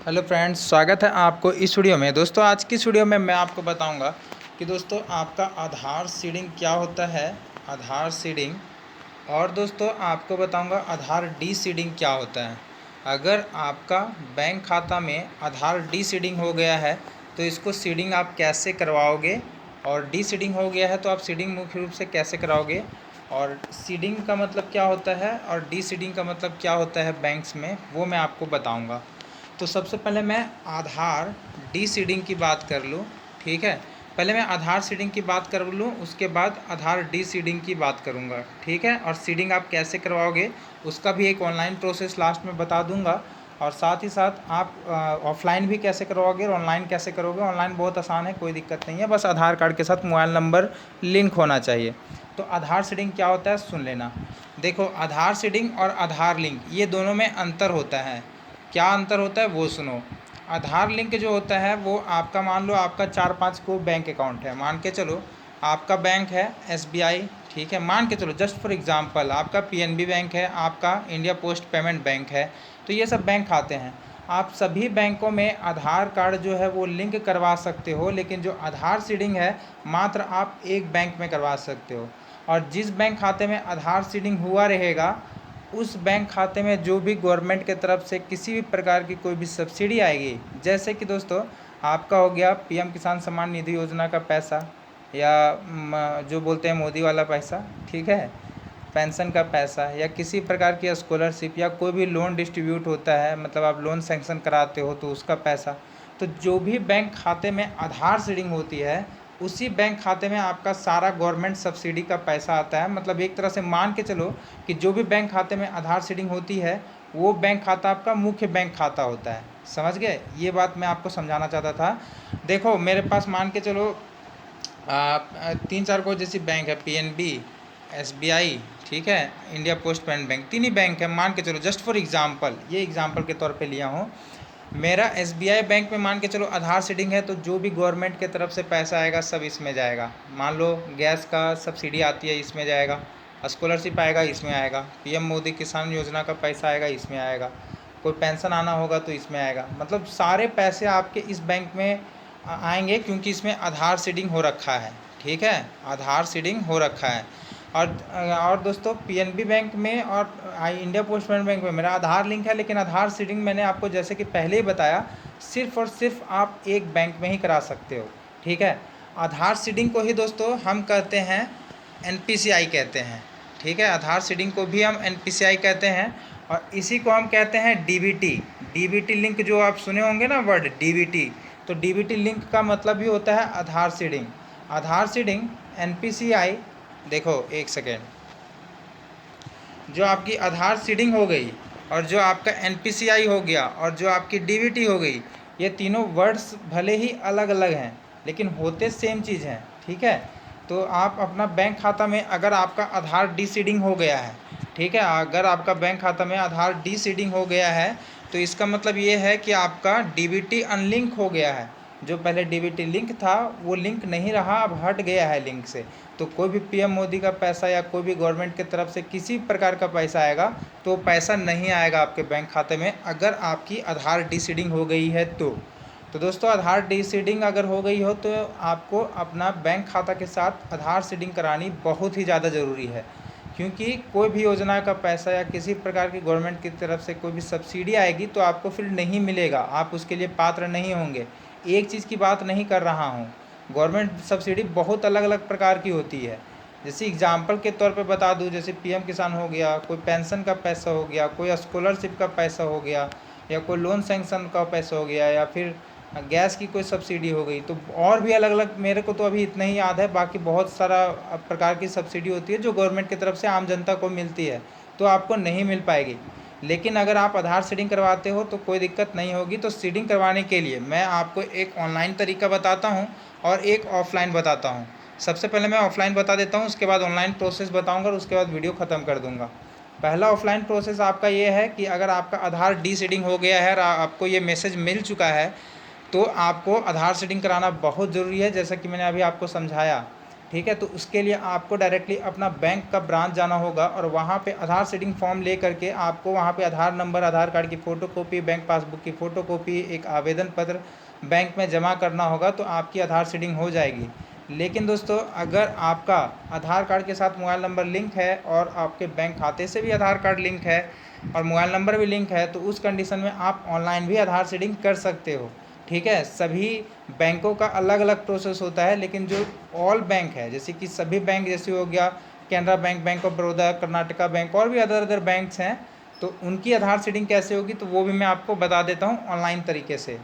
Hello friends, स्वागत है आपको इस वीडियो में। दोस्तों आज की इस वीडियो में मैं आपको बताऊंगा कि दोस्तों आपका आधार सीडिंग क्या होता है, आधार सीडिंग, और दोस्तों आपको बताऊंगा आधार डी सीडिंग क्या होता है। अगर आपका बैंक खाता में आधार डी सीडिंग हो गया है तो इसको सीडिंग आप कैसे करवाओगे, और डी सीडिंग हो गया है तो आप सीडिंग मुख्य रूप से कैसे कराओगे, और सीडिंग का मतलब क्या होता है और डी सीडिंग का मतलब क्या होता है बैंक्स में, वो मैं आपको बताऊंगा। तो सबसे पहले मैं आधार डी सीडिंग की बात कर लूँ। ठीक है, पहले मैं आधार सीडिंग की बात कर लूँ, उसके बाद आधार डी सीडिंग की बात करूँगा। ठीक है, और सीडिंग आप कैसे करवाओगे उसका भी एक ऑनलाइन प्रोसेस लास्ट में बता दूँगा, और साथ ही साथ आप ऑफलाइन भी कैसे करवाओगे और ऑनलाइन कैसे करोगे। ऑनलाइन बहुत आसान है, कोई दिक्कत नहीं है, बस आधार कार्ड के साथ मोबाइल नंबर लिंक होना चाहिए। तो आधार सीडिंग क्या होता है सुन लेना। देखो, आधार सीडिंग और आधार लिंक ये दोनों में अंतर होता है। क्या अंतर होता है वो सुनो। आधार लिंक जो होता है वो आपका, मान लो आपका 4-5 को बैंक अकाउंट है, मान के चलो आपका बैंक है एसबीआई। ठीक है, मान के चलो जस्ट फॉर एग्जांपल आपका पीएनबी बैंक है, आपका इंडिया पोस्ट पेमेंट बैंक है। तो ये सब बैंक खाते हैं। आप सभी बैंकों में आधार कार्ड जो है वो लिंक करवा सकते हो, लेकिन जो आधार सीडिंग है मात्र आप एक बैंक में करवा सकते हो। और जिस बैंक खाते में आधार सीडिंग हुआ रहेगा उस बैंक खाते में जो भी गवर्नमेंट के तरफ से किसी भी प्रकार की कोई भी सब्सिडी आएगी, जैसे कि दोस्तों आपका हो गया पीएम किसान सम्मान निधि योजना का पैसा, या जो बोलते हैं मोदी वाला पैसा, ठीक है, पेंशन का पैसा, या किसी प्रकार की स्कॉलरशिप, या कोई भी लोन डिस्ट्रीब्यूट होता है, मतलब आप लोन सेंक्शन कराते हो तो उसका पैसा। तो जो भी बैंक खाते में आधार सीडिंग होती है उसी बैंक खाते में आपका सारा गवर्नमेंट सब्सिडी का पैसा आता है। मतलब एक तरह से मान के चलो कि जो भी बैंक खाते में आधार सीडिंग होती है वो बैंक खाता आपका मुख्य बैंक खाता होता है। समझ गए, ये बात मैं आपको समझाना चाहता था। देखो मेरे पास मान के चलो 3-4 को जैसी बैंक है, पीएनबी, एसबीआई, ठीक है, इंडिया पोस्ट पेमेंट बैंक, 3 ही बैंक है मान के चलो, जस्ट फॉर एग्जांपल, ये एग्जांपल के तौर पे लिया हूँ। मेरा एसबीआई बैंक में मान के चलो आधार सीडिंग है तो जो भी गवर्नमेंट के तरफ से पैसा आएगा सब इसमें जाएगा। मान लो गैस का सब्सिडी आती है इसमें जाएगा, स्कॉलरशिप आएगा इसमें आएगा, पीएम मोदी किसान योजना का पैसा आएगा इसमें आएगा, कोई पेंशन आना होगा तो इसमें आएगा। मतलब सारे पैसे आपके इस बैंक में आएंगे क्योंकि इसमें आधार सीडिंग हो रखा है। ठीक है, आधार सीडिंग हो रखा है। और दोस्तों पीएनबी बैंक में और इंडिया पोस्ट पेमेंट बैंक में मेरा आधार लिंक है, लेकिन आधार सीडिंग मैंने आपको जैसे कि पहले ही बताया सिर्फ और सिर्फ आप एक बैंक में ही करा सकते हो। ठीक है, आधार सीडिंग को ही दोस्तों हम कहते हैं एनपीसीआई कहते हैं। ठीक है, आधार सीडिंग को भी हम एनपीसीआई कहते हैं, और इसी को हम कहते हैं डीबीटी। डीबीटी लिंक जो आप सुने होंगे ना वर्ड डीबीटी, तो डीबीटी लिंक का मतलब भी होता है आधार सीडिंग। आधार सीडिंग एनपीसीआई, देखो एक सेकेंड, जो आपकी आधार सीडिंग हो गई और जो आपका एनपीसीआई हो गया और जो आपकी डीबीटी हो गई, ये तीनों वर्ड्स भले ही अलग अलग हैं लेकिन होते सेम चीज़ हैं। ठीक है, तो आप अपना बैंक खाता में अगर आपका आधार डी सीडिंग हो गया है, ठीक है, अगर आपका बैंक खाता में आधार डी सीडिंग हो गया है तो इसका मतलब ये है कि आपका डीबीटी अनलिंक हो गया है। जो पहले डीबीटी लिंक था वो लिंक नहीं रहा, अब हट गया है लिंक से। तो कोई भी पीएम मोदी का पैसा या कोई भी गवर्नमेंट की तरफ से किसी प्रकार का पैसा आएगा तो पैसा नहीं आएगा आपके बैंक खाते में अगर आपकी आधार डी सीडिंग हो गई है तो दोस्तों आधार डी सीडिंग अगर हो गई हो तो आपको अपना बैंक खाता के साथ आधार सीडिंग करानी बहुत ही ज़्यादा ज़रूरी है, क्योंकि कोई भी योजना का पैसा या किसी प्रकार की गवर्नमेंट की तरफ से कोई भी सब्सिडी आएगी तो आपको फिर नहीं मिलेगा, आप उसके लिए पात्र नहीं होंगे। एक चीज़ की बात नहीं कर रहा हूँ, गवर्नमेंट सब्सिडी बहुत अलग अलग प्रकार की होती है। जैसे एग्जांपल के तौर पे बता दूं, जैसे पीएम किसान हो गया, कोई पेंशन का पैसा हो गया, कोई स्कॉलरशिप का पैसा हो गया, या कोई लोन सेंक्शन का पैसा हो गया, या फिर गैस की कोई सब्सिडी हो गई। तो और भी अलग अलग, मेरे को तो अभी इतना ही याद है, बाकी बहुत सारा प्रकार की सब्सिडी होती है जो गवर्नमेंट की तरफ से आम जनता को मिलती है, तो आपको नहीं मिल पाएगी। लेकिन अगर आप आधार सीडिंग करवाते हो तो कोई दिक्कत नहीं होगी। तो सीडिंग करवाने के लिए मैं आपको एक ऑनलाइन तरीका बताता हूँ और एक ऑफ़लाइन बताता हूँ। सबसे पहले मैं ऑफ़लाइन बता देता हूँ, उसके बाद ऑनलाइन प्रोसेस बताऊँगा और उसके बाद वीडियो ख़त्म कर दूँगा। पहला ऑफ़लाइन प्रोसेस आपका ये है कि अगर आपका आधार डी सीडिंग हो गया है और आपको ये मैसेज मिल चुका है तो आपको आधार सीडिंग कराना बहुत ज़रूरी है, जैसा कि मैंने अभी आपको समझाया। ठीक है। तो उसके लिए आपको डायरेक्टली अपना बैंक का ब्रांच जाना होगा और वहाँ पे आधार सीडिंग फॉर्म ले करके आपको वहाँ पे आधार नंबर, आधार कार्ड की फ़ोटोकॉपी, बैंक पासबुक की फ़ोटोकॉपी, एक आवेदन पत्र बैंक में जमा करना होगा, तो आपकी आधार सीडिंग हो जाएगी। लेकिन दोस्तों अगर आपका आधार कार्ड के साथ मोबाइल नंबर लिंक है और आपके बैंक खाते से भी आधार कार्ड लिंक है और मोबाइल नंबर भी लिंक है, तो उस कंडीशन में आप ऑनलाइन भी आधार सीडिंग कर सकते हो। ठीक है। सभी बैंकों का अलग अलग प्रोसेस होता है, लेकिन जो ऑल बैंक है, जैसे कि सभी बैंक जैसे हो गया Canara bank, bank of Baroda, Karnataka bank और भी अदर बैंक्स हैं, तो उनकी आधार सीडिंग कैसे होगी तो वो भी मैं आपको बता देता हूँ ऑनलाइन तरीके से।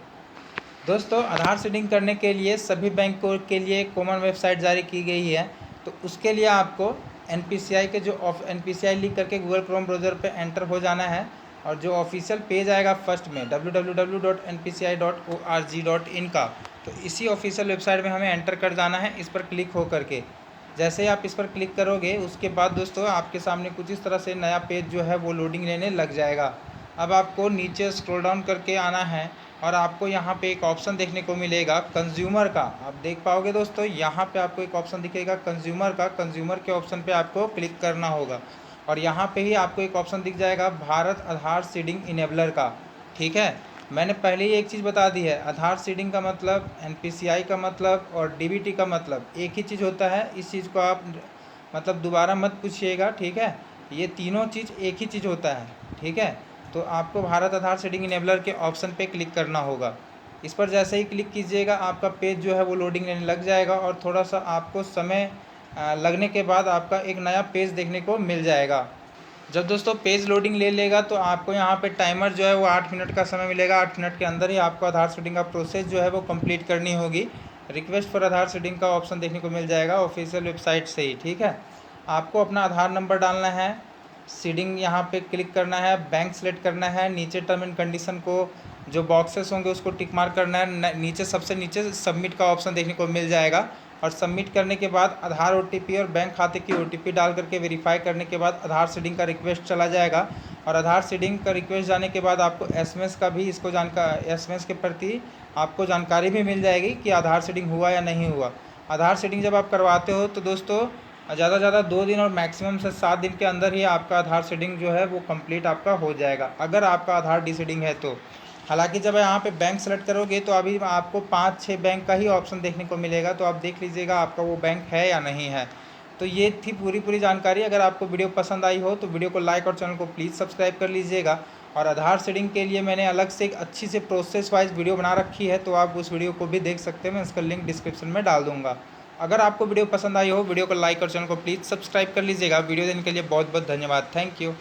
दोस्तों आधार सीडिंग करने के लिए सभी बैंकों के लिए एक कॉमन वेबसाइट जारी की गई है। तो उसके लिए आपको NPCI के जो NPCI लिख करके गूगल क्रोम ब्राउज़र पे एंटर हो जाना है और जो ऑफिशियल पेज आएगा फर्स्ट में www.npci.org.in का, तो इसी ऑफिशियल वेबसाइट में हमें एंटर कर जाना है, इस पर क्लिक हो करके। जैसे ही आप इस पर क्लिक करोगे उसके बाद दोस्तों आपके सामने कुछ इस तरह से नया पेज जो है वो लोडिंग लेने लग जाएगा। अब आपको नीचे स्क्रॉल डाउन करके आना है और आपको यहाँ पे एक ऑप्शन देखने को मिलेगा कंज्यूमर का। आप देख पाओगे दोस्तों यहाँ पे आपको एक ऑप्शन दिखेगा कंज्यूमर का। कंज्यूमर के ऑप्शन पे आपको क्लिक करना होगा और यहाँ पे ही आपको एक ऑप्शन दिख जाएगा भारत आधार सीडिंग इनेबलर का। ठीक है। मैंने पहले ही एक चीज़ बता दी है, आधार सीडिंग का मतलब, NPCI का मतलब और DBT का मतलब एक ही चीज़ होता है। इस चीज़ को आप मतलब दोबारा मत पूछिएगा। ठीक है। ये तीनों चीज़ एक ही चीज़ होता है। ठीक है। तो आपको भारत आधार सीडिंग इनेबलर के ऑप्शन पे क्लिक करना होगा। इस पर जैसे ही क्लिक कीजिएगा आपका पेज जो है वो लोडिंग लेने लग जाएगा और थोड़ा सा आपको समय लगने के बाद आपका एक नया पेज देखने को मिल जाएगा। जब दोस्तों पेज लोडिंग ले लेगा तो आपको यहाँ पे टाइमर जो है वो 8 मिनट का समय मिलेगा। 8 मिनट के अंदर ही आपको आधार सीडिंग का प्रोसेस जो है वो कंप्लीट करनी होगी। रिक्वेस्ट फॉर आधार सीडिंग का ऑप्शन देखने को मिल जाएगा ऑफिशियल वेबसाइट से ही। ठीक है। आपको अपना आधार नंबर डालना है, सीडिंग यहाँ पे क्लिक करना है, बैंक सेलेक्ट करना है, नीचे टर्म एंड कंडीशन को जो बॉक्सेस होंगे उसको टिक मार्क करना है, नीचे सबसे नीचे सबमिट का ऑप्शन देखने को मिल जाएगा और सबमिट करने के बाद आधार OTP और बैंक खाते की OTP डाल करके वेरीफाई करने के बाद आधार सीडिंग का रिक्वेस्ट चला जाएगा और आधार सीडिंग का रिक्वेस्ट जाने के बाद आपको SMS का भी इसको SMS के प्रति आपको जानकारी भी मिल जाएगी कि आधार सीडिंग हुआ या नहीं हुआ। आधार सीडिंग जब आप करवाते हो तो दोस्तों ज़्यादा से ज़्यादा 2 दिन और मैक्सिमम से 7 दिन के अंदर ही आपका आधार सीडिंग जो है वो कंप्लीट आपका हो जाएगा, अगर आपका आधार डीसीडिंग है तो। हालांकि जब यहाँ पे बैंक सेलेक्ट करोगे तो अभी आपको 5-6 बैंक का ही ऑप्शन देखने को मिलेगा, तो आप देख लीजिएगा आपका वो बैंक है या नहीं है। तो ये थी पूरी जानकारी। अगर आपको वीडियो पसंद आई हो तो वीडियो को लाइक और चैनल को प्लीज़ सब्सक्राइब कर लीजिएगा। और आधार सीडिंग के लिए मैंने अलग से एक अच्छी से प्रोसेस वाइज वीडियो बना रखी है, तो आप उस वीडियो को भी देख सकते हैं। मैं इसका लिंक डिस्क्रिप्शन में डाल दूँगा। अगर आपको वीडियो पसंद आई हो वीडियो को लाइक और चैनल को प्लीज़ सब्सक्राइब कर लीजिएगा। वीडियो देने के लिए बहुत बहुत धन्यवाद। Thank you.